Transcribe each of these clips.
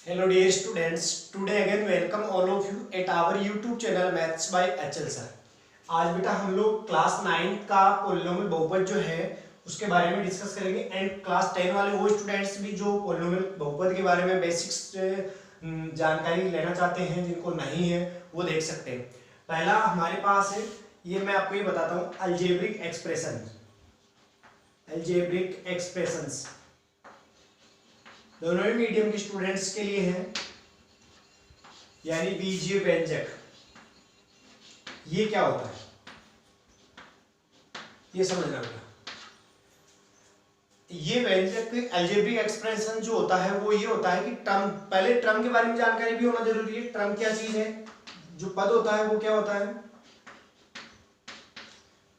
Hello dear students, today again welcome all of you at our YouTube channel Maths by HL sir। आज बेटा हम लोग class 9 का polynomial बहुपद जो है उसके बारे में डिस्कस करेंगे एंड क्लास 10 वाले वो स्टूडेंट्स भी जो पॉलिनोमियल बहुपद के बारे में बेसिक्स जानकारी लेना चाहते हैं जिनको नहीं है वो देख सकते हैं। पहला हमारे पास है, ये मैं आपको ये बताता हूँ, अलजेब्रिक एक्सप्रेशंस दोनों ही मीडियम के स्टूडेंट्स के लिए हैं, यानी बीजीय व्यंजक। ये क्या होता है ये समझना होगा। ये व्यंजक अलजेब्रिक एक्सप्रेशन जो होता है वो ये होता है कि टर्म, पहले टर्म के बारे में जानकारी भी होना जरूरी है। टर्म क्या चीज है, जो पद होता है वो क्या होता है।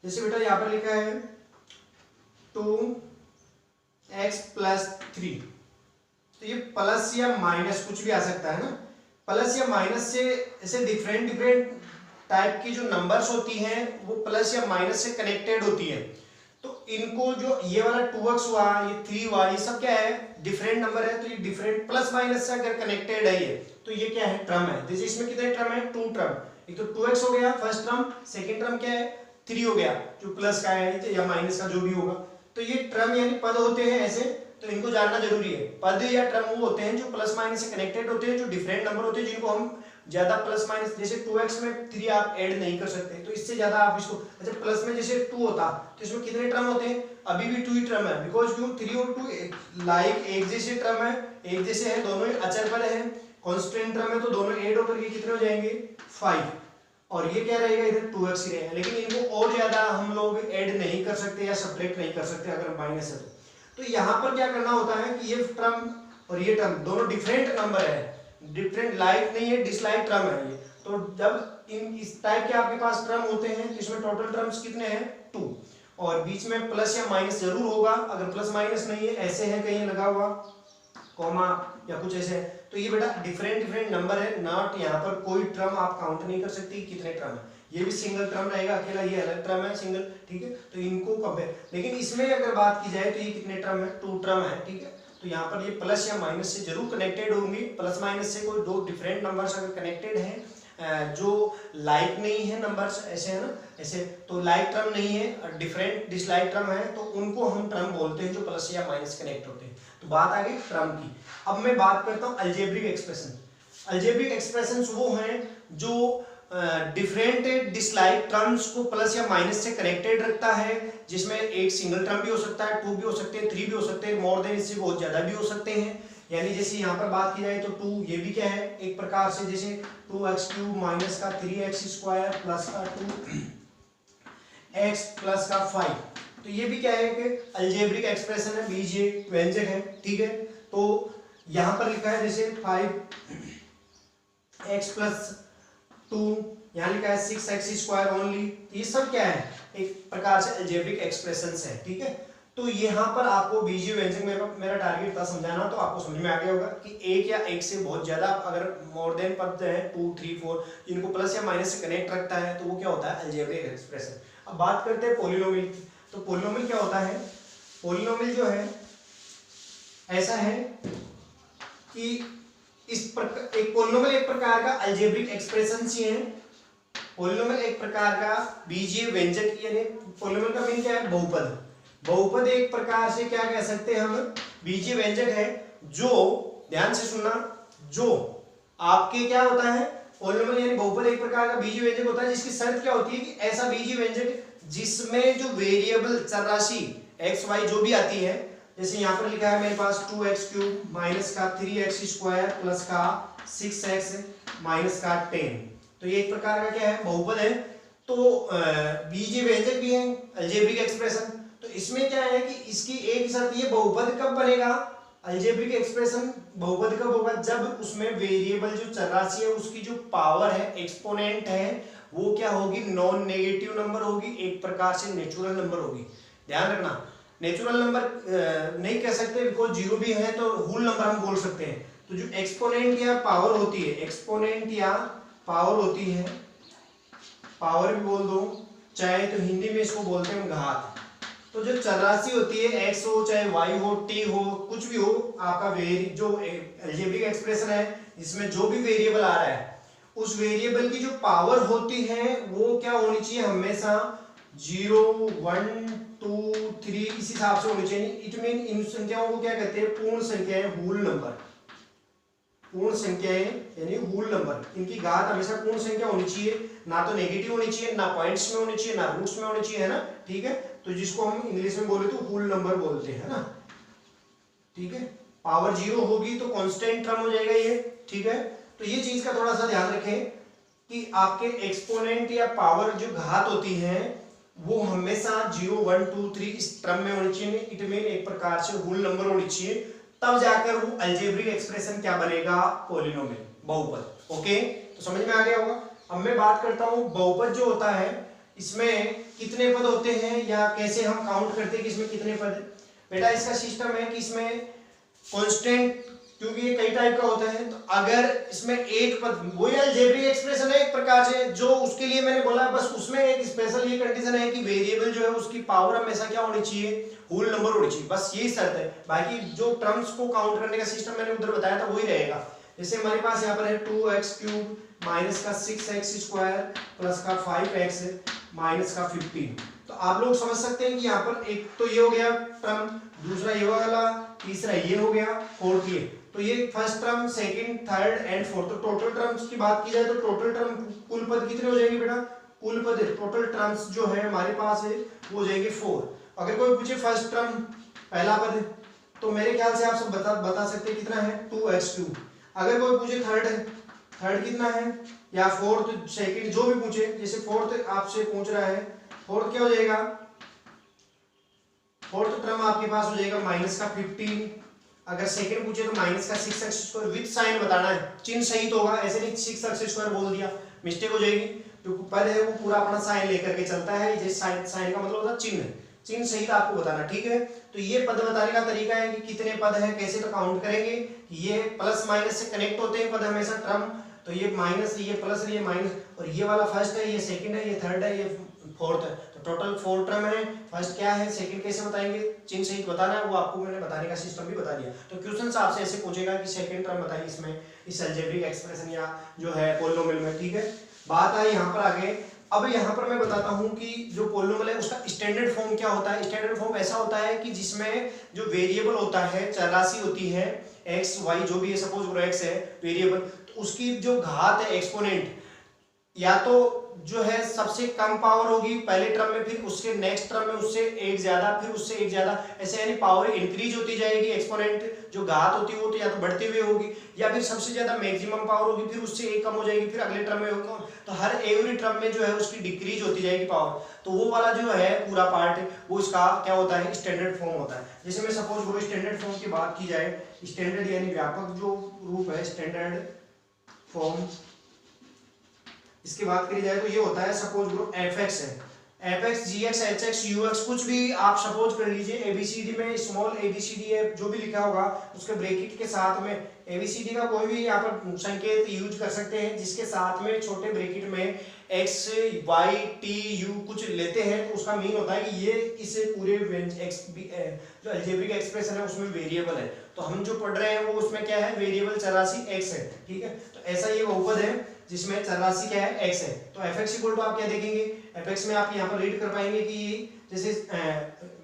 जैसे बेटा यहां पर लिखा है 2x + 3, तो ये प्लस या माइनस कुछ भी आ सकता है ना। प्लस या माइनस से ऐसे डिफरेंट टाइप की जो नंबर्स होती हैं वो प्लस या माइनस से कनेक्टेड होती है। तो इनको जो ये वाला 2x हुआ, ये 3 हुआ, ये सब क्या है, डिफरेंट नंबर है। तो ये डिफरेंट प्लस माइनस से अगर कनेक्टेड है ये, तो ये क्या है, टर्म है। जैसे इसमें कितने टर्म है, 2 टर्म। एक तो 2x हो गया फर्स्ट टर्म, सेकेंड टर्म क्या है 3 हो गया, जो प्लस का है या माइनस का जो भी होगा। तो ये टर्म यानी पद होते हैं ऐसे, तो इनको जानना जरूरी है। पद या टर्म वो होते हैं जो प्लस माइनस से कनेक्टेड होते हैं, जो डिफरेंट नंबर होते हैं, जिनको हम ज्यादा प्लस माइनस, जैसे 2x में 3 आप ऐड नहीं कर सकते, तो इससे ज्यादा आप इसको, अच्छा प्लस में जैसे 2 होता तो इसमें कितने टर्म होते हैं, अभी भी 2 ही टर्म है, बिकॉज क्यों 3 और 2 लाइक एक जैसे टर्म है, एक जैसे है, दोनों ही अचर पर है, कांस्टेंट टर्म है, तो दोनों ऐड होकर के कितने हो जाएंगे 5, और ये क्या रहेगा इधर 2x ही रहेगा। लेकिन इनको और ज्यादा हम लोग ऐड नहीं कर सकते या सब्ट्रैक्ट नहीं कर सकते अगर माइनस है तो यहाँ पर क्या करना होता है कि ये टर्म और ये टर्म दोनों डिफरेंट नंबर है, डिफरेंट लाइक नहीं है, डिसलाइक टर्म है ये। तो जब इस टाइप के आपके पास टर्म होते हैं तो इसमें टोटल टर्म्स कितने हैं 2, और बीच में प्लस या माइनस जरूर होगा। अगर प्लस माइनस नहीं है, ऐसे है कहीं लगा हुआ कॉमा या कुछ ऐसे है, तो ये बेटा डिफरेंट नंबर है, नॉट यहाँ पर कोई टर्म आप काउंट नहीं कर सकती कितने टर्म है। ये भी सिंगल टर्म रहेगा, अकेला ये अलग टर्म है सिंगल, ठीक है। तो इनको कंपेयर, लेकिन इसमें अगर बात की जाए तो ये कितने टर्म है, 2 टर्म है, ठीक है। तो यहाँ पर ये प्लस या माइनस से जरूर कनेक्टेड होंगी। प्लस माइनस से कोई दो डिफरेंट नंबर्स अगर कनेक्टेड हैं जो लाइक नहीं है नंबर्स, ऐसे है ना, ऐसे तो लाइक टर्म नहीं है, डिफरेंट डिसलाइक टर्म है, तो उनको हम टर्म बोलते हैं जो प्लस या माइनस कनेक्ट होते हैं। तो बात आ गई टर्म की। अब मैं बात करता हूँ अलजेब्रिक एक्सप्रेशन। अलजेब्रिक एक्सप्रेशंस वो हैं जो डिफरेंट डिसलाइक टर्म्स को प्लस या माइनस से कनेक्टेड रखता है, जिसमें एक सिंगल टर्म भी हो सकता है, 2 भी हो सकते हैं, 3 भी हो सकते हैं, मोर देन इससे बहुत ज्यादा भी हो सकते हैं। यानी जैसे यहाँ पर बात की जाए तो 2 ये भी क्या है एक प्रकार से, जैसे 2x³ माइनस का 3x² प्लस का 2x प्लस का 5, तो ये भी क्या है कि अलजेब्रिक एक्सप्रेशन है, बीजीय व्यंजक है, ठीक है। तो यहाँ पर लिखा है जैसे 5x + 2, यहाँ लिखा है 6x² ओनली, ये सब क्या है एक प्रकार से अलजेब्रिक एक्सप्रेशंस है, ठीक है। तो यहाँ पर आपको बीजीय व्यंजक, मेरा टारगेट था समझाना, तो आपको समझ में आ गया होगा कि एक या एक से बहुत ज्यादा अगर मोर देन पद है 2, 3, 4 इनको प्लस या माइनस से कनेक्ट रखता है तो वो क्या होता है अलजेब्रिक एक्सप्रेशन। अब बात करते हैं पॉलिनोमियल की। तो पॉलिनोमियल क्या होता है, पॉलिनोमियल जो है ऐसा है कि एक पॉलिनोमियल एक प्रकार का अलजेब्रिक एक्सप्रेशन ही है। पॉलिनोमियल एक प्रकार का बीजीय व्यंजक, यानी पॉलिनोमियल का मीनिंग क्या है, बहुपद। बहुपद एक प्रकार से क्या कह सकते हैं हम, बीजीय व्यंजक है, जो ध्यान से सुनना, जो आपके क्या होता है पॉलिनोमियल यानी बहुपद एक प्रकार का बीजीय व्यंजक होता है, जिसकी शर्त क्या होती है कि ऐसा बीजीय व्यंजक जिसमें जो वेरिएबल चर राशि x y जो भी आती है, जैसे यहाँ पर लिखा है मेरे पास 2x³ माइनस का 3x² प्लस का 6x माइनस का 10, तो ये एक प्रकार का क्या है बहुपद है। तो बीजीय व्यंजक भी है अलजेब्रिक एक्सप्रेशन। तो इसमें क्या है कि इसकी एक शर्त, ये बहुपद कब बनेगा, अलजेब्रिक एक्सप्रेशन बहुपद कब होगा, जब उसमें वेरिएबल जो चर राशि है उसकी जो पावर है, एक्सपोनेंट है, वो क्या होगी, नॉन नेगेटिव नंबर होगी, एक प्रकार से नेचुरल नंबर होगी। ध्यान रखना, नेचुरल नंबर नहीं कह सकते, बिकॉज जीरो भी है तो होल नंबर हम बोल सकते हैं। तो जो एक्सपोनेंट या पावर होती है, एक्सपोनेंट या पावर होती है, पावर भी बोल दो चाहे, तो हिंदी में इसको बोलते हैं घात, तो जो चरराशि होती है x हो चाहे y हो t हो कुछ भी हो, आपका जो अलजेब्रिक एक्सप्रेशन है इसमें जो भी वेरिएबल आ रहा है उस वेरिएबल की जो पावर होती है वो क्या होनी चाहिए, हमेशा 0 1 2 3 इस हिसाब से होनी चाहिए। इट मीन इन संख्याओं को क्या कहते हैं, पूर्ण संख्याएं, होल नंबर। पूर्ण संख्याएं यानी होल नंबर, इनकी घात हमेशा पूर्ण संख्या होनी चाहिए, ना तो नेगेटिव होनी चाहिए, ना पॉइंट्स में होनी चाहिए, ना रूट्स में होनी चाहिए, है ना। ठीक है, तो जिसको हम इंग्लिश में बोले तो होल नंबर बोलते हैं ना। ठीक है, पावर 0 होगी तो कांस्टेंट टर्म हो जाएगा ये। ठीक है, तो ये चीज का थोड़ा सा ध्यान रखें कि आपके एक्सपोनेंट या पावर जो घात होती है वो हमेशा 0 1 2 3 इस टर्म में होनी चाहिए। इट मीन एक प्रकार से होल नंबर होनी चाहिए, तब जाकर वो अलजेब्रिक एक्सप्रेशन क्या बनेगा, पॉलिनोमियल, बहुपद। ओके, तो समझ में आ गया होगा। अब मैं बात करता हूं बहुपद जो होता है इसमें कितने पद होते हैं या कैसे हम काउंट करते हैं कि इसमें कितने पद है। बेटा इसका सिस्टम है कि इसमें कांस्टेंट, क्योंकि ये कई टाइप का होता है, तो अगर इसमें एक पद, वही अलजेब्रिक एक्सप्रेशन है एक प्रकार से, जो उसके लिए मैंने बोला, बस उसमें एक स्पेशल ये कंडीशन है कि वेरिएबल जो है उसकी पावर हमेशा क्या होनी चाहिए, होल नंबर होनी चाहिए, बस यही शर्त है। बाकी जो टर्म्स को काउंट करने का सिस्टम मैंने उधर बताया था वही रहेगा। जैसे हमारे पास यहाँ पर है 2x³ माइनस का 6x² प्लस का 5x माइनस का 15। तो आप लोग समझ सकते हैं कि यहाँ पर एक तो ये हो गया टर्म, दूसरा ये वाला, तीसरा ये हो गया, फोर्थ ये। तो ये first term, second, third and fourth. तो टोटल टर्म्स की बात की जाए तो टोटल टर्म कुल पद कितने हो जाएंगे बेटा, कुल पद टोटल टर्म्स जो है हमारे पास है वो हो जाएंगे 4। अगर कोई पूछे फर्स्ट टर्म पहला पद है तो मेरे ख्याल से आप सब बता सकते हैं कितना है, 2x³। अगर कोई पूछे थर्ड है, थर्ड कितना है, या फोर्थ, सेकंड, जो भी पूछे, जैसे फोर्थ आपसे पूछ रहा है, फोर्थ क्या हो जाएगा, फोर्थ टर्म आपके पास हो जाएगा माइनस का 15। अगर सेकंड पूछे तो माइनस का 6x² विद साइन बताना है, चिन्ह सहित होगा, ऐसे नहीं 6x² बोल दिया, मिस्टेक हो जाएगी। जो पद है वो पूरा अपना साइन लेकर के चलता है, जैसे साइन का मतलब होता है चिन्ह, चिन्ह सहित आपको बताना। ठीक है, तो ये पद बताने का तरीका है कि कितने पद है, कैसे तो काउंट करेंगे। ये प्लस माइनस से कनेक्ट होते हैं पद हमेशा, टर्म, तो ये माइनस, ये प्लस, ये माइनस, और ये वाला फर्स्ट है, ये सेकंड है, ये थर्ड है, ये फोर्थ है। तो टोटल 4 टर्म है। फर्स्ट क्या है, सेकंड कैसे बताएंगे, चिन्ह सहित बताना है, वो आपको मैंने बताने का सिस्टम भी बता दिया। तो क्वेश्चन आपसे ऐसे पूछेगा कि सेकंड टर्म बताइए इसमें, इस अलजेब्रिक एक्सप्रेशन या जो है पॉलिनोमियल में। ठीक है, बात आई यहाँ पर आगे। अब यहाँ पर मैं बताता हूँ कि जो पॉलिनोमियल है उसका स्टैंडर्ड फॉर्म क्या होता है। स्टैंडर्ड फॉर्म ऐसा होता है कि जिसमें जो वेरिएबल होता है, चरराशि होती है, एक्स वाई जो भी है, सपोज वो एक्स है वेरिएबल, तो उसकी जो घात है, एक्सपोनेंट, या तो जो है सबसे कम पावर होगी पहले टर्म में, फिर उसके नेक्स्ट टर्म में उससे एक ज्यादा, फिर उससे एक ज्यादा, ऐसे यानी पावर इंक्रीज होती जाएगी। एक्सपोनेंट जो घात होती है वो तो या तो बढ़ते हुए होगी, या फिर सबसे ज्यादा मैक्सिमम पावर होगी, फिर उससे एक कम हो जाएगी, फिर अगले टर्म में होगा। तो हर एवरी टर्म में जो है उसकी डिक्रीज होती जाएगी पावर। तो वो वाला जो है पूरा पार्ट वो इसका क्या होता है, स्टैंडर्ड फॉर्म होता है। जैसे मैं सपोज करो स्टैंडर्ड फॉर्म की बात की जाए, स्टैंडर्ड यानी व्यापक जो रूप है, स्टैंडर्ड फॉर्म, इसकी बात करी जाए तो ये होता है, सपोज करो fx है, fx gx hx ux कुछ भी आप सपोज कर लीजिए, abcd में स्मॉल abcd है जो भी लिखा होगा उसके ब्रैकेट के साथ में abcd का कोई भी यहाँ पर संकेत यूज कर सकते हैं जिसके साथ में छोटे ब्रैकेट में x y t u कुछ लेते हैं, तो उसका मीन होता है कि ये इसे पूरे जो अलजेब्रिक एक्सप्रेशन है उसमें वेरिएबल है। तो हम जो पढ़ रहे हैं वो उसमें क्या है, वेरिएबल चरराशि x है। ठीक है, तो ऐसा ये बहुपद है जिसमें चरराशि क्या है, x है। तो fx इक्वल टू आप क्या देखेंगे, fx में आप यहाँ पर रीड कर पाएंगे कि जैसे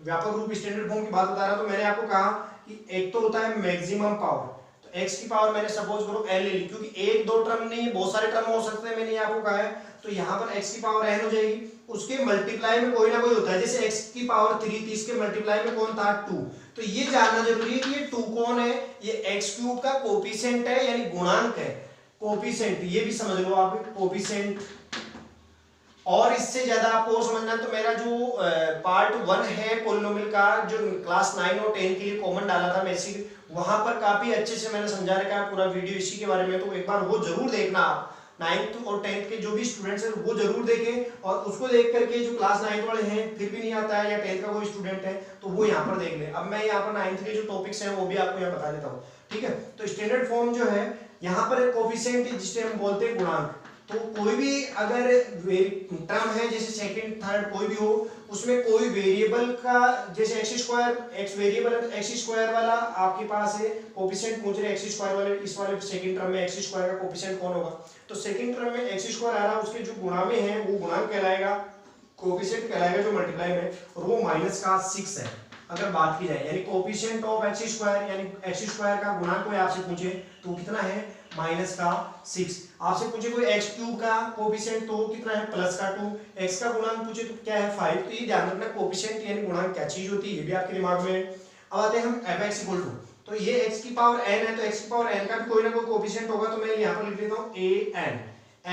व्यापक रूप स्टैंडर्ड फॉर्म की बात बता रहा हूँ, तो मैंने आपको कहा कि एक तो होता है मैक्सिमम पावर, तो x की पावर मैंने सपोज करो n ले ली, क्योंकि एक दो टर्म नहीं है, बहुत सारे टर्म हो सकते हैं, मैंने आपको कहा है। तो यहाँ पर x की पावर n हो जाएगी, उसके मल्टीप्लाई में कोई ना कोई होता है, जैसे x की पावर 3 थी, इसके मल्टीप्लाई में कौन था, 2। तो ये जानना जरूरी है कि ये 2 कौन है, ये x³ का कोफिशिएंट है यानी गुणांक है, कोफिशिएंट, ये भी समझ लो आप, कोफिशिएंट। और इससे ज्यादा आपको समझना तो मेरा जो पार्ट 1 है पॉलिनोमियल का, जो क्लास 9 और 10 के लिए कॉमन डाला था मैसी, वहां पर काफी अच्छे से मैंने समझा रखा है पूरा वीडियो इसी के बारे में, तो एक बार वो जरूर देखना आप। 9th और 10th के जो भी स्टूडेंट्स हैं वो जरूर देखें, और उसको देख करके जो क्लास 9th वाले हैं फिर भी नहीं आता है, या 10th का कोई स्टूडेंट है तो वो यहाँ पर देख ले। अब मैं यहाँ पर 9th के जो टॉपिक्स हैं वो भी आपको यहाँ बता देता हूँ। ठीक है, तो स्टैंडर्ड फॉर्म जो है यहाँ पर एक कोफिशिएंट जिसे हम बोलते हैं गुणांक, तो कोई भी अगर टर्म है जैसे सेकंड थर्ड कोई भी हो, उसमें कोई वेरिएबल का, जैसे एक्स स्क्वायर, एक्स वेरिएबल है तो एक्स स्क्वायर वाला आपके पास है कोफिशिएंट पूछ रहे, एक्स स्क्वायर वाले, इस वाले सेकंड टर्म में एक्स स्क्वायर का कोफिशिएंट कौन होगा, तो सेकंड टर्म में एक्स स्क्वायर आ रहा है, उसके जो गुणा में है वो गुणांक कहलाएगा, कोफिशिएंट कहलाएगा जो मल्टीप्लाई में, और वो माइनस का 6 है अगर बात की जाए, यानी कोफिशिएंट ऑफ एक्स स्क्वायर, यानी एक्स स्क्वायर का गुणांक कोई आपसे पूछे तो कितना है, माइनस का 6। आपसे पूछे कोई एक्स क्यूब का कोफिशिएंट तो कितना है, प्लस का 2। एक्स का गुणांक पूछे तो क्या है, 5। तो ये ध्यान रखना कोफिशिएंट यानी गुणांक क्या चीज होती है, ये भी आपके दिमाग में। अब आते हैं हम fx इक्वल टू, तो ये x की पावर n है, तो x की पावर n का भी कोई ना कोई कोफिशिएंट होगा, तो मैं यहाँ पर लिख देता हूँ an।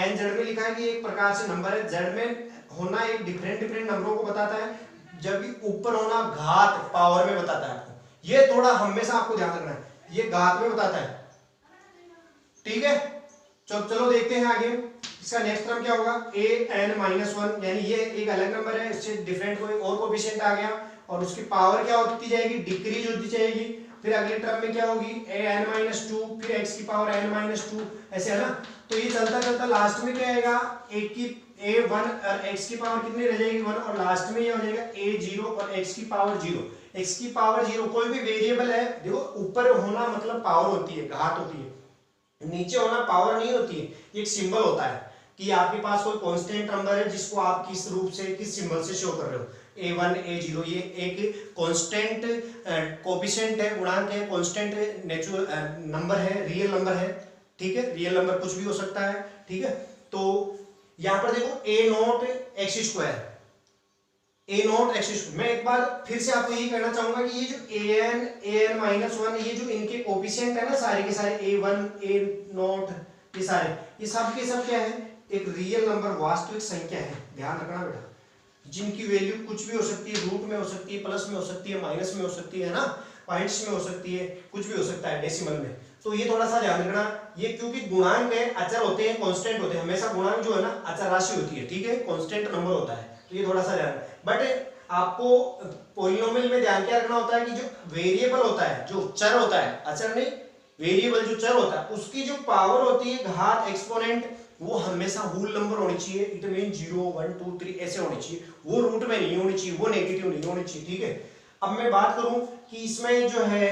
n z में लिखा है कि एक प्रकार से नंबर है, z में होना एक डिफरेंट नंबरों को बताता है, जबकि ऊपर होना घात पावर में बताता है आपको। ये थोड़ा हमेशा आपको ध्यान रखना है, ये घात में बताता है, ठीक है। चलो देखते हैं आगे, इसका नेक्स्ट टर्म क्या होगा, an-1, यानी ये एक अलग नंबर है, इससे डिफरेंट कोई और कोफिशिएंट आ गया, और उसकी पावर क्या होती जाएगी, डिक्रीज होती जाएगी। फिर अगले टर्म में क्या होगी, an-2, फिर x की पावर n-2, ऐसे है ना। तो ये चलता चलता लास्ट में क्या आएगा, a1 और x की पावर कितनी रह जाएगी, 1, और लास्ट में ये हो जाएगा a0 और x की पावर 0। x की पावर 0 कोई भी वेरिएबल है, देखो ऊपर होना मतलब पावर होती है, घात होती है, नीचे होना पावर नहीं होती है, ये एक सिंबल होता है कि आपके पास कोई कांस्टेंट नंबर है जिसको आप किस रूप से, किस सिंबल से शो कर रहे हो, a1 a0, ये एक कांस्टेंट कोफिशिएंट है, गुणांक है, कांस्टेंट नेचुरल नंबर है, रियल नंबर है, ठीक है, रियल नंबर कुछ भी हो सकता है, ठीक है। तो यहाँ पर देखो a0 x square, a0 x square, मैं एक बार फिर से आपको यही कहना चाहूंगा कि ये जो an-1, ये जो इनके कोफिशिएंट है ना सारे के सारे, a1 a0 ये सारे, ये सब के सब क्या है, एक रियल नंबर, वास्तविक संख्या है, ध्यान रखना बेटा, जिनकी वैल्यू कुछ भी हो सकती है, रूट में हो सकती है, प्लस में हो सकती है, माइनस में हो सकती है ना, पॉइंट्स में हो सकती है, कुछ भी हो सकता है, डेसिमल में। तो ये थोड़ा सा ध्यान रखना, ये क्योंकि गुणांक है, अचर होते हैं, कांस्टेंट होते हैं, हमेशा गुणांक जो है ना अचर राशि होती है, ठीक है, कांस्टेंट नंबर होता है, तो ये थोड़ा सा ध्यान। बट आपको पॉलिनोमियल में ध्यान क्या रखना होता है कि जो वेरिएबल होता है, जो चर होता है, अचर नहीं, वेरिएबल जो चर होता है, उसकी जो पावर होती है, घात, एक्सपोनेंट, वो हमेशा होल नंबर होनी चाहिए, इट मीन 0 1 2 3 ऐसे होनी चाहिए, वो रूट में नहीं होनी चाहिए, वो नेगेटिव नहीं होनी चाहिए, ठीक है। अब मैं बात करूं कि इसमें जो है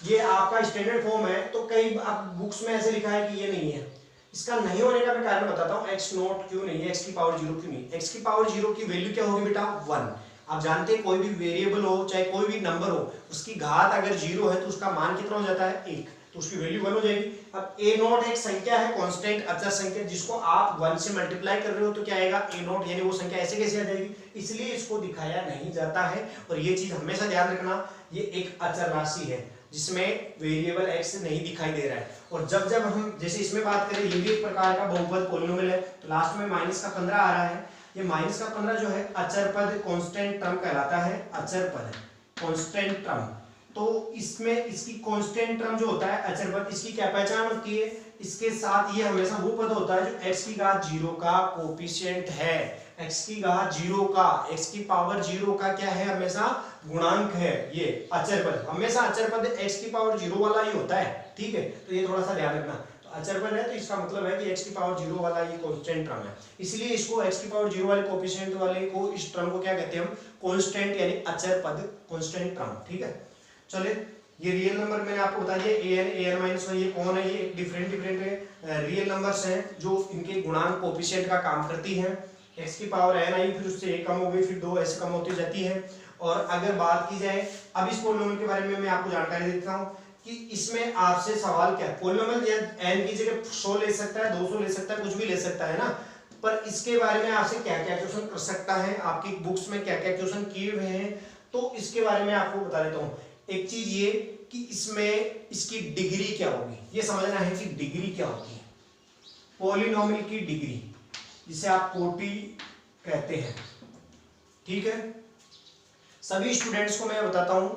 ये आपका स्टैंडर्ड फॉर्म है, तो कई बुक्स में ऐसे लिखा है कि ये नहीं है, इसका नहीं होने का मैं कारण बताता हूं, x0 क्यों नहीं है, x की पावर 0 क्यों नहीं, x की पावर 0 की वैल्यू क्या होगी बेटा, 1। आप जानते हैं कोई भी वेरिएबल हो, चाहे कोई भी नंबर हो, उसकी घात अगर 0 है तो उसका मान कितना हो जाता है, 1, तो उसकी वैल्यू 1 हो जाएगी। अब a0 एक संख्या है, कांस्टेंट अचर संख्या, जिसको आप 1 से मल्टीप्लाई कर रहे हो तो क्या आएगा, a0, यानी वो संख्या ऐसे कैसे आ जाएगी, इसलिए इसको दिखाया नहीं जाता है। और ये चीज हमेशा ध्यान रखना, ये एक अचर राशि है जिसमें वेरिएबल x नहीं दिखाई दे रहा है। और जब जब हम जैसे इसमें बात करें, ये भी एक प्रकार का बहुपद पॉलिनोमियल है, तो लास्ट में माइनस का 15 आ रहा है, ये माइनस का 15 जो है अचर पद, कांस्टेंट टर्म कहलाता है, अचर पद, कांस्टेंट टर्म। तो इसमें इसकी कांस्टेंट टर्म जो होता है, अचर पद, इसकी क्या पहचान होती है, इसके साथ ये हमेशा वो पद होता है जो x की घात 0 का कोफिशिएंट है, x की घात 0 का, x की पावर 0 का क्या है, हमेशा गुणांक है, ये अचर पद, हमेशा अचर पद x की पावर 0 वाला ही होता है, ठीक है। तो ये थोड़ा सा ध्यान रखना, तो अचर पद है तो इसका मतलब है कि x की पावर 0 वाला ये कांस्टेंट टर्म है, इसलिए इसको x की पावर 0 वाले कोफिशिएंट वाले को, इस टर्म को क्या कहते हैं हम, कांस्टेंट यानी अचर पद, कांस्टेंट टर्म, ठीक है। चलिए, ये रियल नंबर मैंने आपको बता दिया, an-1 ये कौन है, ये डिफरेंट रियल नंबर्स हैं जो इनके गुणांक कोफिशिएंट का काम करती हैं। x की पावर n आई, फिर उससे 1 कम हो गई, फिर 2 ऐसे कम होती जाती है। और अगर बात की जाए अब इस पॉलिनोमियल के बारे में मैं आपको जानकारी देता हूं कि इसमें आपसे सवाल क्या है, पॉलिनोमियल या n की जगह 100 ले सकता है, 200 ले सकता है, कुछ भी ले सकता है ना, पर इसके बारे में आपसे क्या क्या क्वेश्चन कर सकता है, आपकी बुक्स में क्या क्या क्वेश्चन किए हुए हैं, तो इसके बारे में आपको बता देता हूँ। एक चीज ये कि इसमें इसकी डिग्री क्या होगी, ये समझना है कि डिग्री क्या होती है, पॉलिनोमियल की डिग्री, जिसे आप कोटि कहते हैं, ठीक है। सभी स्टूडेंट्स को मैं बताता हूं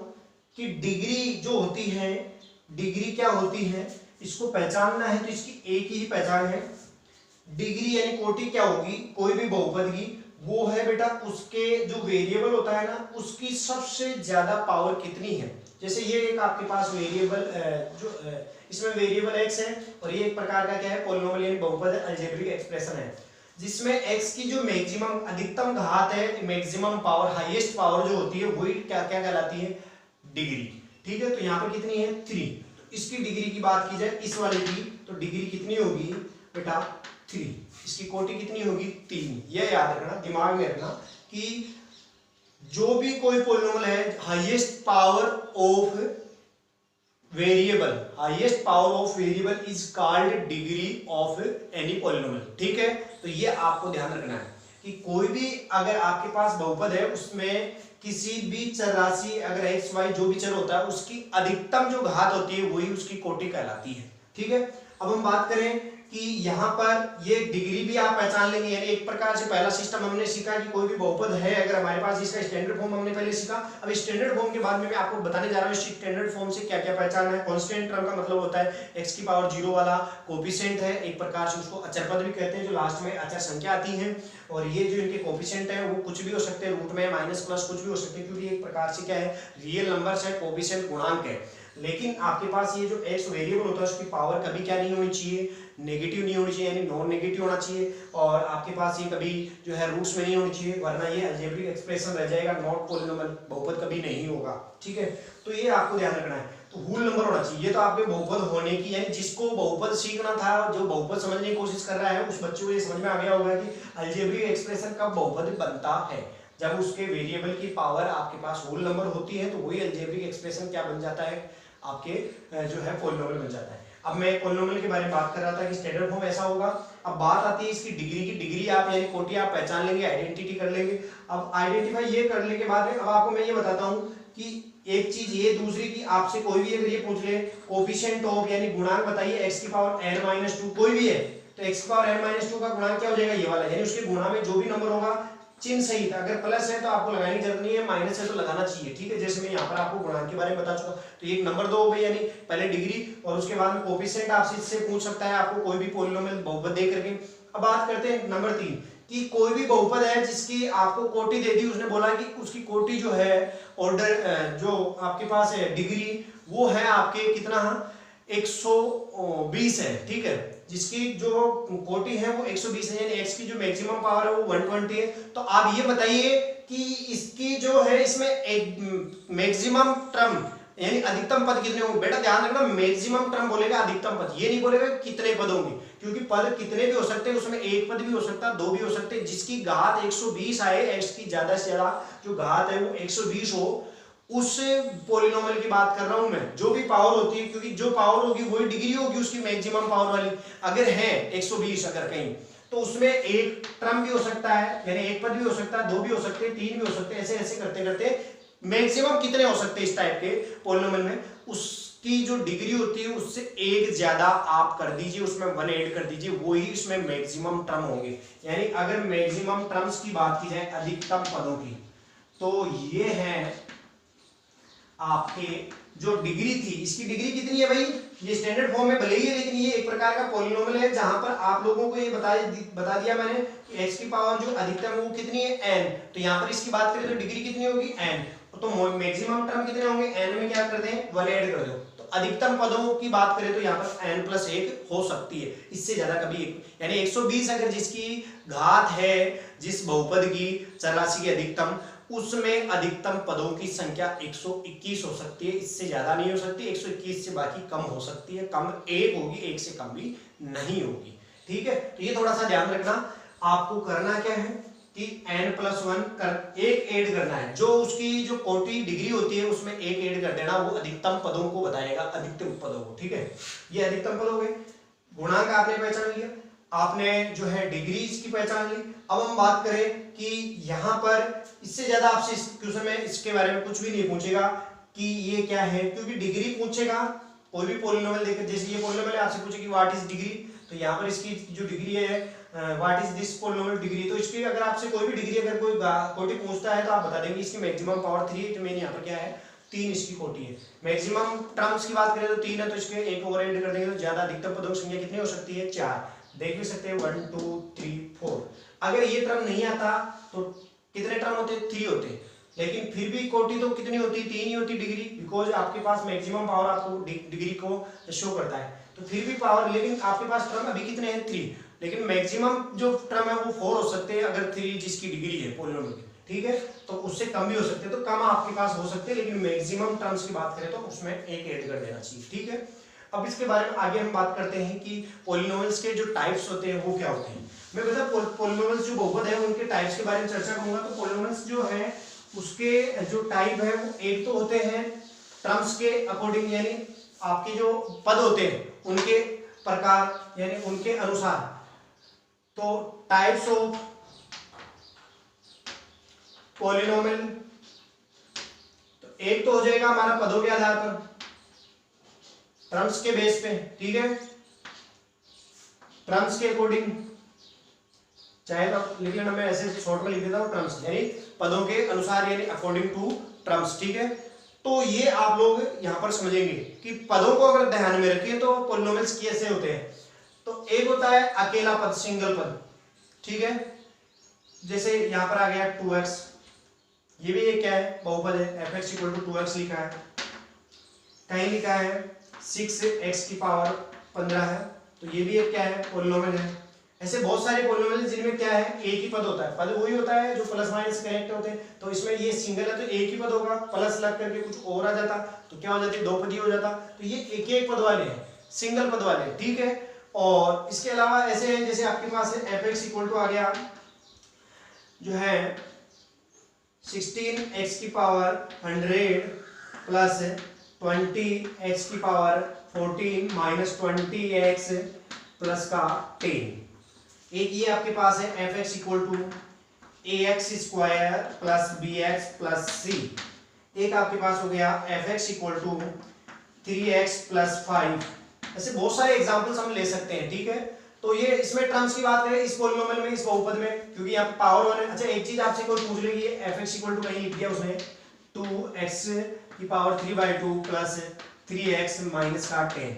कि डिग्री जो होती है, डिग्री क्या होती है, इसको पहचानना है तो इसकी एक ही पहचान है, डिग्री यानी कोटि क्या होगी, कोई भी बहुपद की, वो है बेटा उसके जो वेरिएबल होता है ना, उसकी सबसे ज्यादा पावर कितनी है। जैसे ये एक आपके पास वेरिएबल जो इसमें वेरिएबल x है और ये एक प्रकार का क्या है, पॉलिनोमियल यानी बहुपद है, अलजेब्रिक एक्सप्रेशन है, जिसमें x की जो मैक्सिमम अधिकतम घात है, मैक्सिमम पावर, हाईएस्ट पावर जो होती है वही क्या क्या कहलाती है, डिग्री। ठीक है, तो यहाँ पर कितनी है 3, तो इसकी डिग्री की बात की जाए इस वाले की, तो डिग्री कितनी होगी बेटा 3, इसकी कोटि कितनी होगी 3। यह याद रखना, दिमाग में रखना कि जो भी कोई पॉलिनोमियल है, highest power of variable, highest power of variable is called degree of any polynomial. ठीक है, तो ये आपको ध्यान रखना है कि कोई भी अगर आपके पास बहुपद है उसमें किसी भी चर राशि अगर एक्स वाई जो भी चर होता है उसकी अधिकतम जो घात होती है वही उसकी कोटि कहलाती है। ठीक है, अब हम बात करें कि यहाँ पर ये डिग्री भी आप पहचान लेंगे, यानी एक प्रकार से पहला सिस्टम हमने सीखा कि कोई भी बहुपद है अगर हमारे पास, इसका स्टैंडर्ड फॉर्म हमने पहले सीखा। अब स्टैंडर्ड फॉर्म के बाद में मैं आपको बताने जा रहा हूँ स्टैंडर्ड फॉर्म से क्या क्या पहचान है। कांस्टेंट टर्म का मतलब होता है x की पावर 0 वाला कोफिशिएंट है, एक प्रकार से उसको अचर पद भी कहते हैं, जो लास्ट में अचर संख्या आती है, और ये जो इनके कोफिशिएंट है वो कुछ भी हो सकते हैं, रूट में माइनस प्लस कुछ भी हो सकते हैं, क्योंकि एक प्रकार से क्या है, रियल नंबर्स है, कोफिशिएंट गुणांक है। लेकिन आपके पास ये जो x वेरिएबल होता है उसकी पावर कभी क्या नहीं होनी चाहिए, नेगेटिव नहीं होनी चाहिए, यानी नॉन नेगेटिव होना चाहिए, और आपके पास ये कभी जो है रूट्स में नहीं होनी चाहिए, वरना ये अलजेब्रिक एक्सप्रेशन रह जाएगा, नॉट पॉलिनोमियल, बहुपद कभी नहीं होगा। ठीक है, तो ये आपको ध्यान रखना है। तो होल नंबर होना चाहिए, ये तो आपके बहुपद होने की, यानी जिसको बहुपद सीखना था, जो बहुपद समझने की कोशिश कर रहा है उस बच्चे को ये समझ में आ गया होगा कि अलजेब्रिक एक्सप्रेशन कब बहुपद बनता है, जब उसके वेरिएबल की पावर आपके पास होल नंबर होती है, तो वही अलजेब्रिक एक्सप्रेशन क्या बन जाता है, आपके जो है पॉलिनोमियल बन जाता है। अब मैं पॉलिनोमियल के बारे में बात कर रहा था कि स्टैंडर्ड फॉर्म ऐसा होगा। अब बात आती है इसकी डिग्री की, डिग्री आप यानी कोटि आप पहचान लेंगे, आइडेंटिटी कर लेंगे। अब आइडेंटिफाई ये करने के बाद में अब आपको मैं ये बताता हूँ कि एक चीज ये, दूसरी की आपसे कोई भी अगर ये पूछ ले कोफिशिएंट ऑफ यानी गुणांक बताइए x की पावर n-2 कोई भी है, तो x की पावर n-2 का गुणांक क्या हो जाएगा, ये वाला, यानी उसके गुणा में जो भी नंबर होगा चिन्ह सहित, अगर प्लस है तो आपको लगाने की जरूरत नहीं है, माइनस है तो लगाना चाहिए। ठीक है, जैसे मैं यहाँ पर आपको गुणांक के बारे में बता चुका, तो एक नंबर 2 हो गई, यानी पहले डिग्री और उसके बाद में कोफिशिएंट आपसे इससे पूछ सकता है आपको कोई भी पॉलिनोमियल बहुपद दे करके। अब बात करते हैं नंबर 3 कि कोई भी बहुपद है जिसकी आपको कोटि दे दी, उसने बोला कि उसकी कोटि जो है ऑर्डर जो आपके पास है डिग्री वो है आपके कितना 120 है। ठीक है, जिसकी जो कोटि है वो 120 है, यानी x की जो मैक्सिमम पावर है वो 120 है। तो आप ये बताइए कि इसकी जो है इसमें एक मैक्सिमम टर्म यानी अधिकतम पद कितने होंगे। बेटा ध्यान रखना, मैक्सिमम टर्म बोलेगा अधिकतम पद, ये नहीं बोलेगा कितने पद होंगे, क्योंकि पद कितने भी हो सकते हैं, उसमें एक पद भी हो सकता है, दो भी हो सकते हैं। जिसकी घात 120 आए, x की ज्यादा से ज्यादा जो घात है वो 120 हो, उस पॉलिनोमियल की बात कर रहा हूं मैं, जो भी पावर होती है, क्योंकि जो पावर होगी वही डिग्री होगी उसकी मैक्सिमम पावर वाली। अगर है 120 अगर कहीं, तो उसमें एक टर्म भी हो सकता है, यानी एक पद भी हो सकता है, दो भी हो सकते हैं, तीन भी हो सकते हैं, ऐसे ऐसे करते करते मैक्सिमम कितने हो सकते हैं इस टाइप के पॉलिनोमियल में, उसकी जो डिग्री होती है उससे एक ज्यादा आप कर दीजिए, उसमें 1 ऐड कर दीजिए, वही उसमें मैक्सिमम टर्म होंगे। यानी अगर मैक्सिमम टर्म्स की बात की जाए अधिकतम पदों की, तो ये है आपके जो डिग्री थी, इसकी डिग्री कितनी है भाई, ये स्टैंडर्ड फॉर्म में भले ही है, लेकिन ये एक प्रकार का पॉलिनोमियल है जहां पर आप लोगों को ये बता दिया मैंने कि x की पावर जो अधिकतम है वो कितनी है n, तो यहाँ पर इसकी बात करें तो डिग्री कितनी होगी n, तो मैक्सिमम टर्म कितने होंगे, n में क्या कर दें 1 ऐड कर दो। तो अधिकतम पदों की बात करें तो यहाँ पर n+1 हो सकती है, इससे ज्यादा कभी एक, यानी 120 अगर जिसकी घात है जिस बहुपद की चर राशि की अधिकतम, उसमें अधिकतम पदों की संख्या 121 हो सकती है, इससे ज्यादा नहीं हो सकती, 121 से बाकी कम हो सकती है, कम एक होगी, एक से कम भी नहीं होगी। ठीक है, तो ये थोड़ा सा ध्यान रखना। आपको करना क्या है कि n+1 कर एक ऐड करना है, जो उसकी जो कोटि डिग्री होती है उसमें एक ऐड कर देना, वो अधिकतम पदों को बताएगा, अधिकतम पदों को। ठीक है, ये अधिकतम पद हो गए, गुणांक आपने पहचान लिया, आपने जो है डिग्री इसकी पहचान ली। अब हम बात करें कि यहाँ पर इससे ज्यादा आपसे इस क्वेश्चन में इसके बारे में कुछ भी नहीं पूछेगा कि ये क्या है, क्योंकि डिग्री पूछेगा कोई भी पॉलिनोमियल देकर, जैसे ये पॉलिनोमियल है आपसे पूछे कि व्हाट इज डिग्री, तो यहाँ पर इसकी जो डिग्री है what is this polynomial degree, तो इसकी अगर आपसे कोई भी डिग्री अगर कोई कोटि पूछता है तो आप बता देंगे इसकी मैक्सिमम पावर 3 है, तो मैंने यहाँ पर क्या है 3 इसकी कोटि है। मैक्सिमम टर्म्स की बात करें तो 3 है, तो इसके एक और ऐड कर देंगे तो ज्यादा अधिकतम पदों की संख्या कितनी हो सकती है 4, देख भी सकते हैं 1 2 3 4। अगर ये टर्म नहीं आता तो कितने टर्म होते हैं 3 होते हैं, लेकिन फिर भी कोटि तो कितनी होती है, 3 ही होती डिग्री, बिकॉज आपके पास मैक्सिमम पावर आपको डिग्री को शो करता है। तो फिर भी पावर, लेकिन आपके पास टर्म अभी कितने हैं, 3, लेकिन मैक्सिमम जो टर्म है वो 4 हो सकते हैं अगर 3 जिसकी डिग्री है पॉलिनोमियल की, ठीक है। तो उससे कम भी हो सकते हैं, तो कम आपके पास हो सकते हैं, लेकिन मैक्सिमम टर्म्स की बात करें तो उसमें एक ऐड कर देना चाहिए, ठीक है। अब इसके बारे में आगे हम बात करते हैं कि पॉलिनोमियल्स के जो टाइप्स होते हैं वो क्या होते हैं। मैं बता पॉलिनोमियल्स जो बहुपद है उनके टाइप्स के बारे में चर्चा करूंगा। तो पॉलिनोमियल्स जो है उसके जो टाइप है वो एक तो होते हैं टर्म्स के अकॉर्डिंग, यानी आपके जो पद होते हैं उनके प्रकार यानी उनके अनुसार। तो टाइप्स ऑफ पॉलिनोमियल, तो एक तो हो जाएगा हमारा पदों के आधार पर, टर्म्स के बेस पे, ठीक है, टर्म्स के अकॉर्डिंग, चाहे तो लिख लेना, मैं ऐसे शॉर्ट में लिख देता हूं टर्म्स, यानी पदों के अनुसार, यानी अकॉर्डिंग टू टर्म्स, ठीक है। तो ये आप लोग यहां पर समझेंगे कि पदों को अगर ध्यान में रखिए तो पॉलिनोमियल्स कैसे होते हैं। तो एक होता है अकेला पद, सिंगल पद, ठीक है, जैसे यहां पर आ गया 2x, ये भी एक क्या है, बहुपद है, fx = 2x लिखा है, कहीं लिखा है 6x की पावर 15 है, तो ये भी एक क्या है, पॉलिनोमियल है। ऐसे बहुत सारे पॉलिनोमियल जिनमें क्या है, एक ही पद होता है, पद वही होता है जो प्लस माइनस कनेक्ट होते हैं। तो इसमें ये सिंगल है तो एक ही पद होगा, प्लस लग करके कुछ और आ जाता तो क्या हो जाती, दो पदी हो जाता। तो ये एक एक पद वाले हैं, सिंगल पद वाले, ठीक है। और इसके अलावा ऐसे हैं जैसे आपके पास है fx = आ गया जो है 16x की पावर 100 प्लस 20x की पावर 14 माइनस 20x प्लस का 10। एक ये आपके पास है fx = ax² plus bx plus c। एक आपके पास हो गया fx = 3x प्लस 5। ऐसे बहुत सारे एग्जांपल्स हम ले सकते हैं, ठीक है। तो ये इसमें टर्म्स की बात करें इस पॉलिनोमियल में, इस बहुपद में, क्योंकि यहाँ पे पावर 1 है। अच्छा एक चीज आपसे कोई पूछ लेगी, fx = कहीं लिख दिया उसने 2x की पावर 3/2 प्लस 3x माइनस का 10,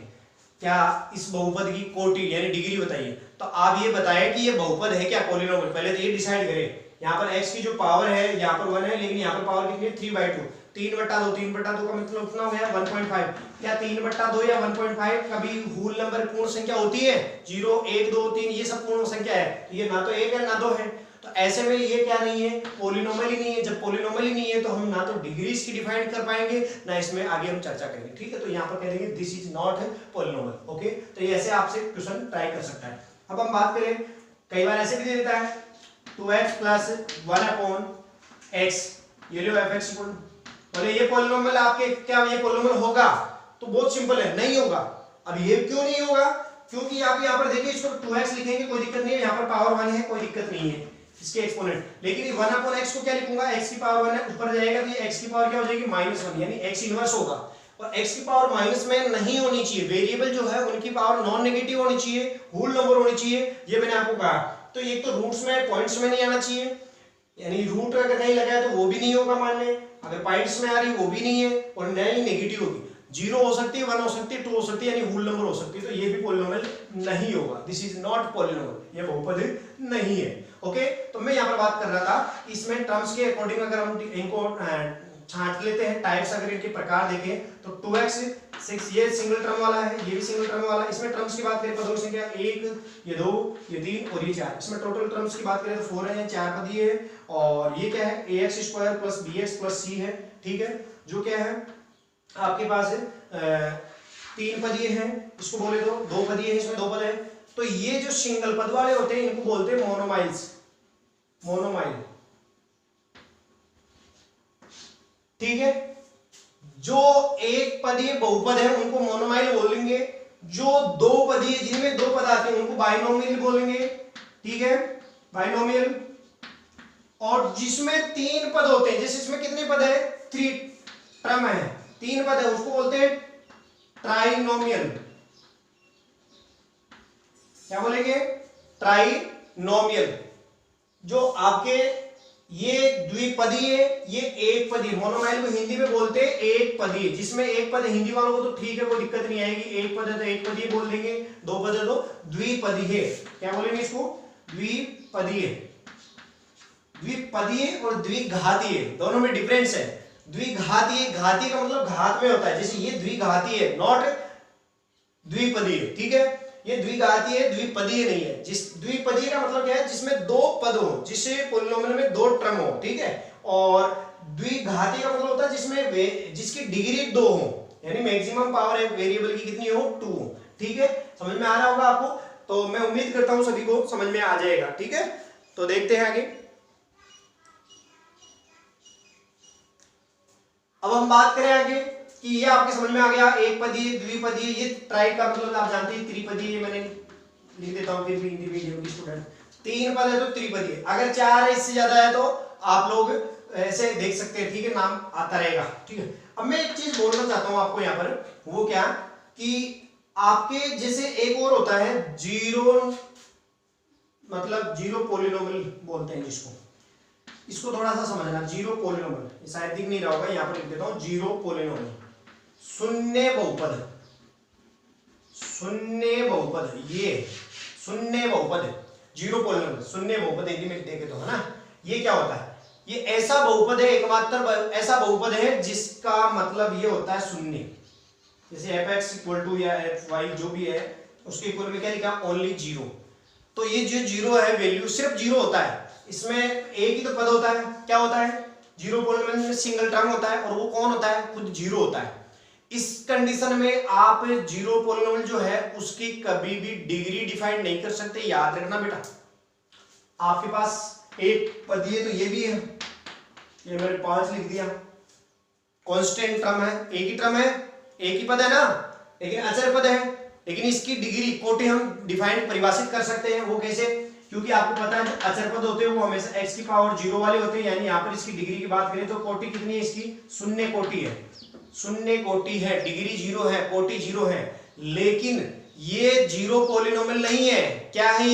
क्या इस बहुपद की कोटि यानी डिग्री बताइए। तो आप ये बताएं कि ये बहुपद है क्या पॉलिनोमियल, पहले तो ये डिसाइड करें। यहाँ पर x की जो पावर है यहाँ पर 1 है, लेकिन यहाँ पर पावर कितनी है, 3/2, 3/2, 3/2 का मतलब कितना हो गया, 1.5। क्या 3/2 या 1.5 कभी होल नंबर पूर्ण संख्या होती है, 0 1 2 3 ये सब पूर्ण संख्या है, तो ये ना तो 1 है ना 2 है। तो ऐसे में ये क्या नहीं है, पॉलिनोमियल ही नहीं है। जब पॉलिनोमियल ही नहीं है तो हम ना तो डिग्री इसकी डिफाइन कर पाएंगे ना इसमें आगे हम चर्चा करेंगे, ठीक है। तो यहाँ पर कह देंगे this is not polynomial, okay. तो ये ऐसे आपसे क्वेश्चन ट्राई कर सकता है। अब हम बात करें, कई बार ऐसे भी दे देता है 2x प्लस 1/x, ये लो fx = बोले ये पॉलिनोमियल आपके, क्या ये पॉलिनोमियल होगा, तो बहुत सिंपल है, नहीं होगा। अब ये क्यों नहीं होगा, क्योंकि आप यहाँ पर देखिए इसको 2x लिखेंगे कोई दिक्कत नहीं है, यहाँ पर पावर 1 है कोई दिक्कत नहीं है इसके एक्सपोनेंट, लेकिन 1/x को क्या लिखूंगा, x की पावर 1 है ऊपर जाएगा तो ये x की पावर क्या हो जाएगी, -1, यानी x इनवर्स होगा। और x की पावर माइनस में नहीं होनी चाहिए, वेरिएबल जो है उनकी पावर नॉन नेगेटिव होनी चाहिए, होल नंबर होनी चाहिए, ये मैंने आपको कहा। तो एक तो रूट्स में पॉइंट्स में नहीं आना चाहिए, यानी रूट अगर कहीं लगा है तो वो भी नहीं होगा मान लें, अगर पॉइंट्स में आ रही वो भी नहीं है, और न ही नेगेटिव होगी, 0 हो सकती है, 1 हो सकती है, 2 हो सकती है, यानी होल नंबर हो सकती है, तो ये भी पॉलिनोमियल नहीं होगा, दिस इज नॉट पॉलिनोमियल, ये बहुपद नहीं है, ओके। तो मैं यहाँ पर बात कर रहा था इसमें टर्म्स के अकॉर्डिंग अगर हम इनको छांट लेते हैं, टाइप्स अगर इनके प्रकार देखें तो 2x 6 ये सिंगल टर्म वाला है, ये भी सिंगल टर्म वाला है। इसमें टर्म्स की बात करें पदों की संख्या 1, ये 2, ये 3 और ये 4। इसमें टोटल टर्म्स की बात करें तो 4 है, 4 पद ये है, और ये क्या है ax² plus bx plus c है, ठीक है, जो क्या है आपके पास 3 पद ये है, इसको बोले तो 2 पद ये है, इसमें 2 पद है। तो ये जो सिंगल पद वाले होते हैं इनको बोलते हैं मोनोमाइल्स, मोनोमाइल, ठीक है। जो एक पदीय बहुपद है उनको मोनोमाइल बोलेंगे, जो 2 पदीय जिनमें 2 पद आते हैं उनको बाइनोमियल बोलेंगे, ठीक है, बाइनोमियल। और जिसमें 3 पद होते हैं, जैसे इसमें कितने पद है, 3 टर्म है, 3 पद है, उसको बोलते हैं ट्राइनोमियल। क्या बोलेंगे, ट्राइनोमियल। जो आपके ये द्विपदीय, ये एक पदीय, मोनोमाइल को हिंदी में बोलते हैं एक पदीय, जिसमें एक पद हिंदी वालों को तो ठीक है, कोई दिक्कत नहीं आएगी, एक पद है तो एक पदीय बोल देंगे, 2 पद है तो द्विपदीय। क्या बोलेंगे इसको, द्विपदीय, द्विपदीय और द्विघातीय दोनों में डिफरेंस है। द्विघातीय, घातीय का मतलब घात में होता है, जैसे ये द्विघातीय है, नॉट द्विपदीय, ठीक है। ये द्विघातीय है, द्विपदीय नहीं है। जिस द्विपदीय का मतलब क्या है, जिसमें दो पद हो, जिससे पॉलिनोमियल में दो टर्म हो, ठीक है। और द्विघातीय का मतलब होता है जिसमें जिसकी डिग्री दो हो, यानी मैक्सिमम पावर एक वेरिएबल की कितनी हो, 2 हो, ठीक है। समझ में आ रहा होगा आपको, तो मैं उम्मीद करता हूं सभी को समझ में आ जाएगा, ठीक है। तो देखते हैं आगे। अब हम बात करें आगे कि ये आपके समझ में आ गया, एक पदीय, द्विपदीय, ये ट्राई का मतलब आप जानते हैं, त्रिपदीय मैंने लिख देता हूं फिर भी हिंदी मीडियम की स्टूडेंट, 3 पद है तो त्रिपदीय, अगर 4 है इससे ज्यादा है तो आप लोग ऐसे देख सकते हैं, ठीक है, नाम आता रहेगा, ठीक है। अब मैं एक चीज बोलना चाहता हूं आपको यहाँ पर, वो क्या कि आपके जैसे एक और होता है जीरो, मतलब जीरो पॉलिनोमियल बोलते हैं जिसको, इसको थोड़ा सा समझना। जीरो पॉलिनोमियल शायद दिख नहीं रहा होगा, यहां पर लिख देता हूं, जीरो पॉलिनोमियल, शून्य बहुपद, शून्य बहुपद, ये शून्य बहुपद, जीरो पॉलिनोमियल शून्य बहुपद हिंदी में देखे तो, है ना। ये क्या होता है, ये ऐसा बहुपद है, एकमात्र ऐसा बहुपद है जिसका मतलब ये होता है शून्य, जैसे fx इक्वल टू या fy जो भी है उसके इक्वल में क्या लिखा, ओनली जीरो। तो ये जो जीरो है वैल्यू सिर्फ जीरो होता है, इसमें एक ही तो पद होता है, क्या होता है, जीरो पॉलिनोमियल में सिंगल टर्म होता है, और वो कौन होता है, खुद जीरो होता है। इस कंडीशन में आप जीरो पॉलिनोमियल जो है उसकी कभी भी डिग्री डिफाइन नहीं कर सकते, याद रखना बेटा। आपके पास एक पदीय तो ये भी है, ये मैंने 5 लिख दिया, कांस्टेंट टर्म है, एक ही टर्म है, एक ही पद है ना, लेकिन अचर पद है, लेकिन इसकी डिग्री कोटि हम डिफाइन परिभाषित कर सकते हैं। वो कैसे, क्योंकि आपको पता है अचर पद होते हैं वो हमेशा x की पावर 0 वाले होते हैं, यानी यहाँ पर इसकी डिग्री की बात करें तो कोटि कितनी है इसकी, शून्य कोटि है, शून्य कोटि है, डिग्री 0 है, कोटि 0 है। लेकिन ये जीरो पॉलिनोमियल नहीं है, क्या है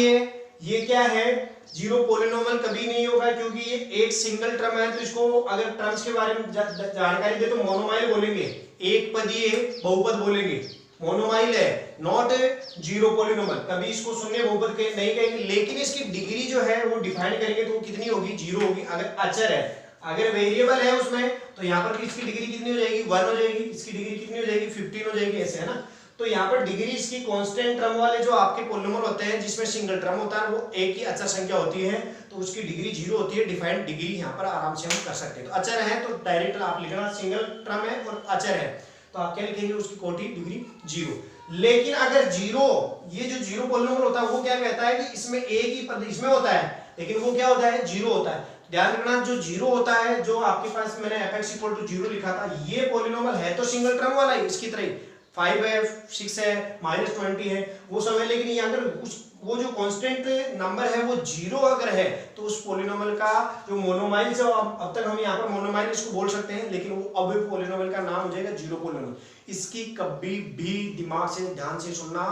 ये क्या है, जीरो पॉलिनोमियल कभी नहीं होगा, क्योंकि ये एक सिंगल टर्म है। तो इसको अगर टर्म्स के बारे में जानकारी दे तो मोनोमाइल बोलेंगे, एक पदीय बहुपद बोलेंगे, मोनोमाइल है, नॉट जीरो पॉलिनोमियल, कभी इसको शून्य बहुपद नहीं कहेंगे। लेकिन इसकी डिग्री जो है वो डिफाइन करेंगे तो वो कितनी होगी, 0 होगी। अगर अचर है, अगर वेरिएबल है उसमें, तो यहाँ पर इसकी डिग्री कितनी हो जाएगी, 1 हो जाएगी, इसकी डिग्री कितनी हो जाएगी, 15 हो जाएगी, ऐसे, है ना। तो यहाँ पर डिग्री इसकी कांस्टेंट टर्म वाले जो आपके पॉलिनोमियल होते हैं जिसमें सिंगल टर्म होता है, वो एक ही अचर संख्या होती है, तो उसकी डिग्री 0 होती है। डिफाइंड डिग्री यहाँ पर आराम से हम कर सकते हैं। तो अचर है तो डायरेक्ट आप लिखना, सिंगल टर्म है और अचर है तो आप क्या लिखेंगे, उसकी कोटि डिग्री 0। लेकिन अगर जीरो, ये जो जीरो पॉलिनोमियल होता है वो क्या कहता है कि इसमें एक ही पद इसमें होता है, लेकिन वो क्या होता है, जीरो होता है। ध्यान रखना, जो जीरो होता है, जो आपके पास मैंने fx इक्वल टू 0 लिखा था, ये पॉलिनोमियल है तो सिंगल टर्म वाला है, इसकी तरह 5 है, 6 है, -20 है, वो सब है। लेकिन ये अगर उस वो जो कांस्टेंट नंबर है वो 0 अगर है तो उस पॉलिनोमियल का जो मोनोमाइल, जो अब तक हम यहाँ पर मोनोमाइल इसको बोल सकते हैं, लेकिन वो अब पॉलिनोमियल का नाम हो जाएगा जीरो पॉलिनोमियल। इसकी कभी भी दिमाग से ध्यान से सुनना,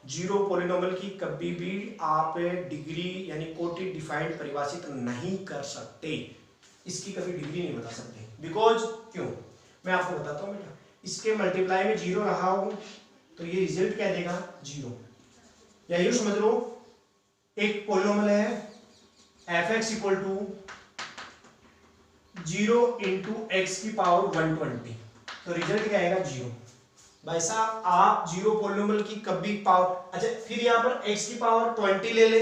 जीरो पॉलिनोमियल की कभी भी आप डिग्री यानी कोटि डिफाइंड परिभाषित नहीं कर सकते, इसकी कभी डिग्री नहीं बता सकते। बिकॉज क्यों, मैं आपको बताता हूँ बेटा, इसके मल्टीप्लाई में 0 रहा हो तो ये रिजल्ट क्या देगा, 0। या यूं समझ लो, एक पॉलिनोमियल है fx equal to 0 into x की पावर 120, तो रिजल्ट क्या आएगा, 0। भाई साहब, आप जीरो पॉलिनोमियल की कभी पावर, अच्छा फिर यहाँ पर x की पावर 20 ले ले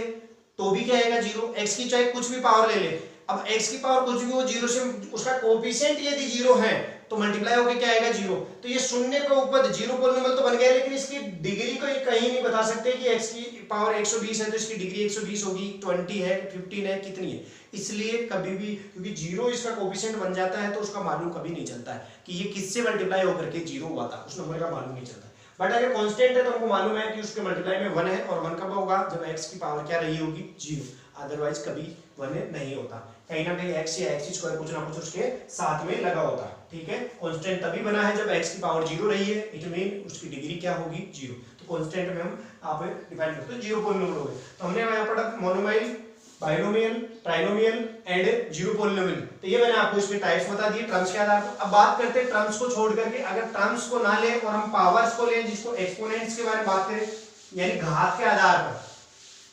तो भी क्या आएगा, 0। x की चाहे कुछ भी पावर ले ले, अब x की पावर कुछ भी, वो 0 से उसका कोएफिशिएंट यदि 0 है तो मल्टीप्लाई होकर क्या आएगा, 0। तो ये शून्य का ऊपर जीरो पॉलिनोमियल तो बन गया, लेकिन इसकी डिग्री को कहीं नहीं बता सकते कि x की पावर 120 है तो इसकी डिग्री 120 होगी, 20 है, 15 है, कितनी है। इसलिए कभी भी, क्योंकि 0 इसका कोएफिशिएंट बन जाता है तो उसका मालूम कभी नहीं चलता है कि ये किससे मल्टीप्लाई होकर के 0 हुआ था, उस नंबर का मालूम नहीं चलता। बट अगर कांस्टेंट है तो हमको मालूम है कि उसके मल्टीप्लाई में 1 है, और 1 कब होगा, जब x की पावर क्या रही होगी, 0। अदरवाइज कभी 1 नहीं होता, कहीं ना कहीं x या x स्क्वायर कुछ ना कुछ उसके साथ में लगा होता है, ठीक है। कांस्टेंट तभी बना है जब x की पावर 0 रही है, इट मीन उसकी डिग्री क्या होगी, 0। तो कांस्टेंट में हम आप डिफाइन करते हैं जीरो पॉलिनोमियल हो गए। तो हमने यहाँ पढ़ा monomial, binomial, trinomial and zero polynomial. तो ये मैंने आपको इसके टाइप्स बता दिए टर्म्स के आधार पर। अब बात करते हैं टर्म्स को छोड़ करके, अगर टर्म्स को ना लें और हम पावर्स को लें, जिसको एक्सपोनेंट्स के बारे में बात करें, यानी घात के आधार पर,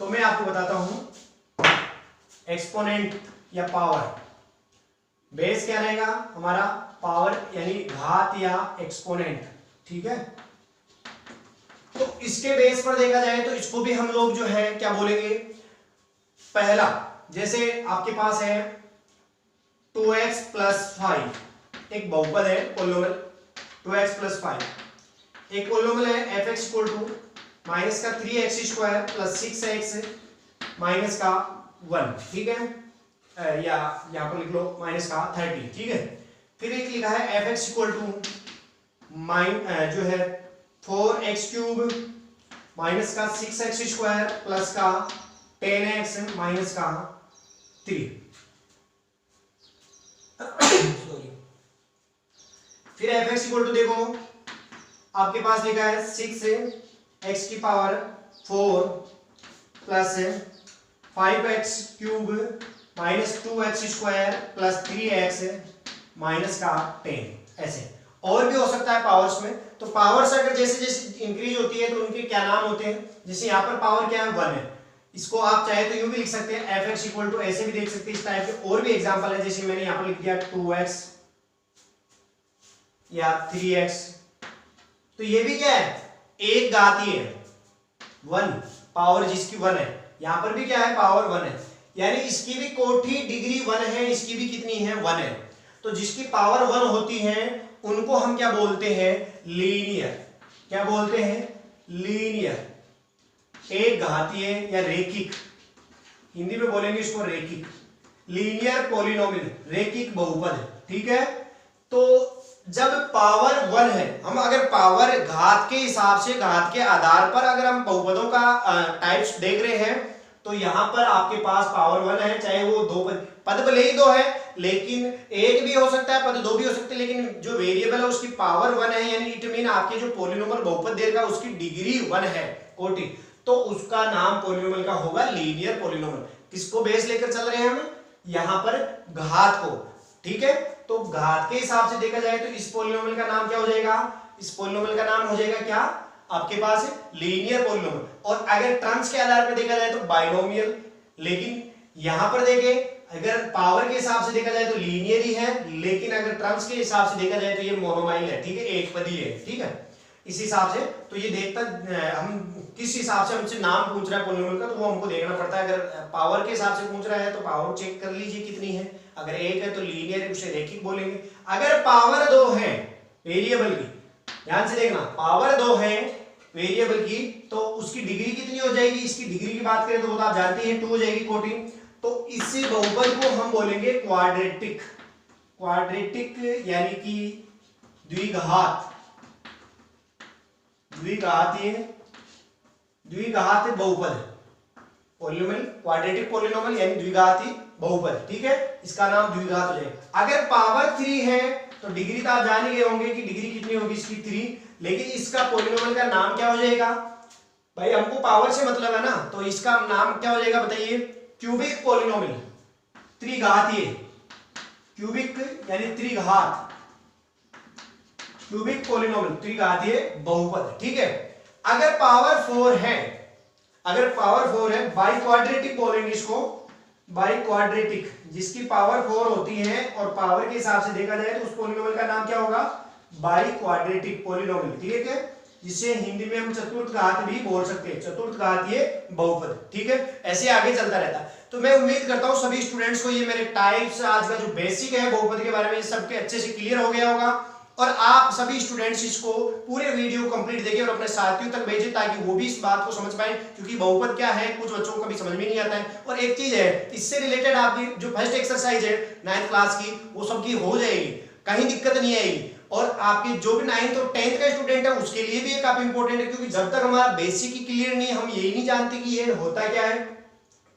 तो मैं आपको बताता हूं एक्सपोनेंट या पावर, बेस क्या रहेगा हमारा पावर यानी घात या एक्सपोनेंट, ठीक है। तो इसके बेस पर देखा जाए तो इसको भी हम लोग जो है क्या बोलेंगे, पहला जैसे आपके पास है 2x + 5 एक बहुपद है पोलिनोमियल, 2x + 5 एक पोलिनोमियल है fx = माइनस का 3x² + 6x माइनस का 1, ठीक है, या यहां पर लिख लो माइनस का 30, ठीक है। फिर एक लिखा है fx = जो है 4x³ माइनस का 6x² प्लस का 10x माइनस का 3 सॉरी। फिर fx = देखो आपके पास लिखा है 6x⁴ plus 5x³ minus 2x² plus 3x minus का 10, ऐसे और भी हो सकता है पावर्स में। तो पावर्स अगर जैसे जैसे इंक्रीज होती है तो उनके क्या नाम होते हैं, जैसे यहाँ पर पावर क्या है 1 है, इसको आप चाहे तो यूं भी लिख सकते हैं fx = ऐसे भी देख सकते हैं। इस टाइप के और भी एग्जांपल है, जैसे मैंने यहाँ पर लिख दिया 2x या 3x, तो ये भी क्या है एक घातीय है 1, पावर जिसकी 1 है, यहां पर भी क्या है पावर 1 है, यानी इसकी भी कोठी डिग्री 1 है, इसकी भी कितनी है 1 है। तो जिसकी पावर 1 होती है उनको हम क्या बोलते हैं लीनियर, क्या बोलते हैं लीनियर, एक घातीय या रेखिक, हिंदी में बोलेंगे इसको रेखिक, लीनियर पॉलिनोमियल, रेखिक बहुपद, ठीक है। तो जब पावर 1 है, हम अगर पावर घात के हिसाब से, घात के आधार पर अगर हम बहुपदों का टाइप्स देख रहे हैं, तो यहां पर आपके पास पावर 1 है, चाहे वो दो पद भले ही 2 है, लेकिन एक भी हो सकता है, पद 2 भी हो सकते हैं, लेकिन जो वेरिएबल है उसकी पावर 1 है, यानी इट मीन आपके जो पॉलिनोमियल बहुपद देगा उसकी डिग्री 1 है कोटि, तो उसका नाम पॉलिनोमियल का होगा लीनियर पॉलिनोमियल। किसको बेस लेकर चल रहे हैं हम यहां पर घात को, ठीक है। तो घात के हिसाब से देखा जाए तो इस पॉलिनोमियल का नाम क्या हो जाएगा, इस पॉलिनोमियल का नाम हो जाएगा क्या आपके पास लीनियर पॉलिनोमियल। और अगर टर्म्स के आधार पर देखा जाए तो बाइनोमियल, लेकिन यहां पर देखें अगर पावर के हिसाब से देखा जाए तो लीनियर ही है, लेकिन अगर टर्म्स के हिसाब से देखा जाए तो ये मोनोमाइल है, ठीक है, एक पदी है, ठीक है। इस हिसाब से तो ये देखता हम किस हिसाब से हमसे नाम पूछ रहा है पॉलिनोमियल का, तो वो हमको देखना पड़ता है। अगर पावर के हिसाब से पूछ रहा है तो पावर चेक कर लीजिए कितनी है, अगर एक है तो लीनियर है, उसे रेखिक बोलेंगे। अगर पावर 2 है वेरिएबल की, ध्यान से देखना, पावर 2 है वेरिएबल की, तो उसकी डिग्री कितनी हो जाएगी, इसकी डिग्री की बात करें तो वो तो आप जानते हैं 2 हो जाएगी कोटि। तो इसी बहुपद को हम बोलेंगे क्वाड्रेटिक, क्वाड्रेटिक यानी कि द्विघात, द्विघातीय, द्विघात बहुपद पॉलिनोमियल, क्वाड्रेटिक पॉलिनोमियल यानी द्विघाती बहुपद, ठीक है, इसका नाम द्विघात हो जाएगा। अगर पावर 3 है तो डिग्री तो आप जान ही गए होंगे कि डिग्री कितनी होगी इसकी 3, लेकिन इसका पॉलिनोमियल का नाम क्या हो जाएगा भाई, हमको पावर से मतलब है ना, तो इसका नाम क्या हो जाएगा बताइए, क्यूबिक पॉलिनोमियल, त्रिघातीय, क्यूबिक यानी त्रिघात, क्यूबिक पॉलिनोमियल त्रिघातीय बहुपद, ठीक है। अगर पावर 4 है, अगर पावर 4 है, बाई क्वाड्रेटिक बोलेंगे इसको, बाई क्वाड्रेटिक, जिसकी पावर 4 होती है और पावर के हिसाब से देखा जाए तो उस पॉलिनोमियल का नाम क्या होगा बाई क्वाड्रेटिक पॉलिनोमियल, ठीक है, जिसे हिंदी में हम चतुर्थ घात भी बोल सकते हैं, चतुर्थ घातीय बहुपद, ठीक है। ऐसे आगे चलता रहता है। तो मैं उम्मीद करता हूं सभी स्टूडेंट्स को ये मेरे टाइप्स, आज का जो बेसिक है बहुपद के बारे में, सबके अच्छे से क्लियर हो गया होगा, और आप सभी स्टूडेंट्स इसको पूरे वीडियो कंप्लीट देखें और अपने साथियों तक भेजें ताकि वो भी इस बात को समझ पाए, क्योंकि बहुपद क्या है कुछ बच्चों को कभी समझ में नहीं आता है। और एक चीज है, इससे रिलेटेड आपकी जो फर्स्ट एक्सरसाइज है 9th क्लास की, वो सबकी हो जाएगी, कहीं दिक्कत नहीं आएगी। और आपके जो भी 9th और 10th का स्टूडेंट है उसके लिए भी ये काफी इंपॉर्टेंट है, क्योंकि जब तक हमारा बेसिक ही क्लियर नहीं, हम यही नहीं जानते कि ये होता क्या है,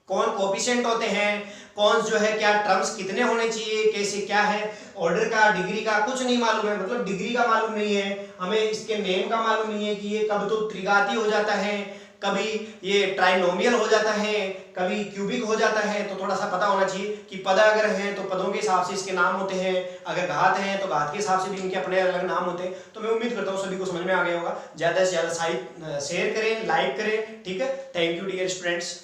कौन कोएफिशिएंट होते हैं, कौन जो है क्या टर्म्स कितने होने चाहिए, कैसे क्या है, ऑर्डर का, डिग्री का कुछ नहीं मालूम है, मतलब डिग्री का मालूम नहीं है हमें, इसके नेम का मालूम नहीं है कि ये कब तो त्रिघाती हो जाता है, कभी ये ट्राइनोमियल हो जाता है, कभी क्यूबिक हो जाता है। तो थोड़ा सा पता होना चाहिए कि पद अगर हैं तो पदों के हिसाब से इसके नाम होते हैं, अगर घात हैं तो घात के हिसाब से भी इनके अपने अलग नाम होते हैं। तो मैं उम्मीद करता हूँ सभी को समझ में आ गया होगा। ज्यादा से ज्यादा शेयर करें, लाइक करें, ठीक है। Thank you dear students.